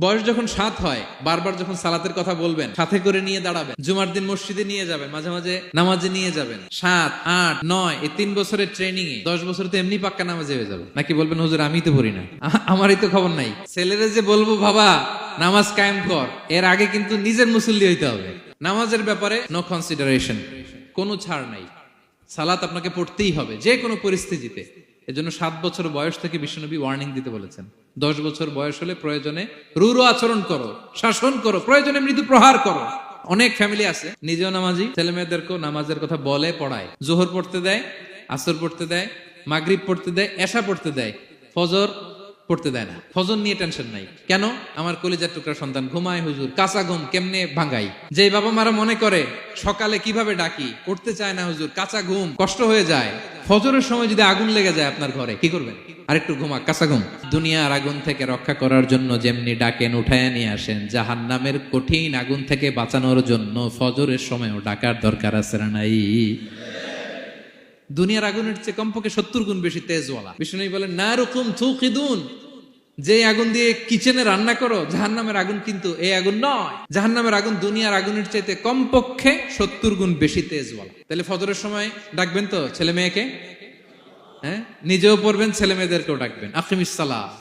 বয়স যখন 7 হয়, বারবার যখন সালাতের কথা বলবেন, সাথে করে নিয়ে দাঁড়াবেন, জুমার দিন মসজিদে নিয়ে যাবেন, মাঝে মাঝে নামাজে নিয়ে যাবেন। 7, 8, 9 এই 3 বছরের ট্রেনিং এ 10 বছর তো এমনি পাক্কা নামাজে হয়ে যাবে। নাকি বলবেন হুজুর আমি তো পড়ি না, আমারই তো খবর নাই। ছেলেরে যে বলবো বাবা নামাজ কায়েম কর, এর আগে কিন্তু নিজের মুসল্লি হইতে হবে। নামাজের ব্যাপারে নো কনসিডারেশন, কোনো ছাড় নাই। সালাত আপনাকে পড়তেই হবে যে কোনো পরিস্থিতিতে। এজন্য 7 বছর বয়স থেকে বিশ্বনবী ওয়ার্নিং দিতে বলেছেন। 10 বছর বয়স হলে প্রয়োজনে রূঢ় আচরণ করো, শাসন করো, প্রয়োজনে মৃদু প্রহার করো। অনেক ফ্যামিলি আছে নিজেও নামাজি, ছেলে মেয়েদেরকেও নামাজের কথা বলে পড়ায়। জোহর পড়তে দেয়, আসর পড়তে দেয়, মাগরিব পড়তে দেয়, এশা পড়তে দেয়, ফজর পড়তে দেয় না। ফজর নিয়ে টেনশন নাই। কেন? আমার কলিজার টুকরা সন্তান ঘুমায় হুজুর, কাঁচা ঘুম কেমনে ভাঙাই। যে বাবা মারা মনে করে সকালে কিভাবে ডাকি, উঠতে চায় না হুজুর, কাঁচা ঘুম কষ্ট হয়ে যায়। ফজরের সময় যদি আগুন লেগে যায় আপনার ঘরে, কি করবেন? আরেকটু ঘুমা, কাঁচা ঘুম। দুনিয়ার আগুন থেকে রক্ষা করার জন্য যেমনি ডাকেন, উঠায় নিয়ে আসেন, জাহান্নামের কঠিন আগুন থেকে বাঁচানোর জন্য ফজরের সময়ও ডাকার দরকার আছে না নাই? দুনিয়ার আগুনের চেয়ে কমপক্ষে 70 গুণ বেশি তেজওয়ালা। বিষ্ণু বলেন নারুকুম তুকিদুন, যে আগুন দিয়ে কিচেনে রান্না করো, জাহান্নামের আগুন কিন্তু এই আগুন নয়। জাহান্নামের আগুন দুনিয়ার আগুনের চাইতে কমপক্ষে 70 গুণ বেশি তেজওয়ালা। তাহলে ফজরের সময় ডাকবেন তো ছেলে মেয়েকে, হ্যাঁ, নিজেও পড়বেন, ছেলে মেয়েদেরকেও ডাকবেন। আকিমিস সালাহ।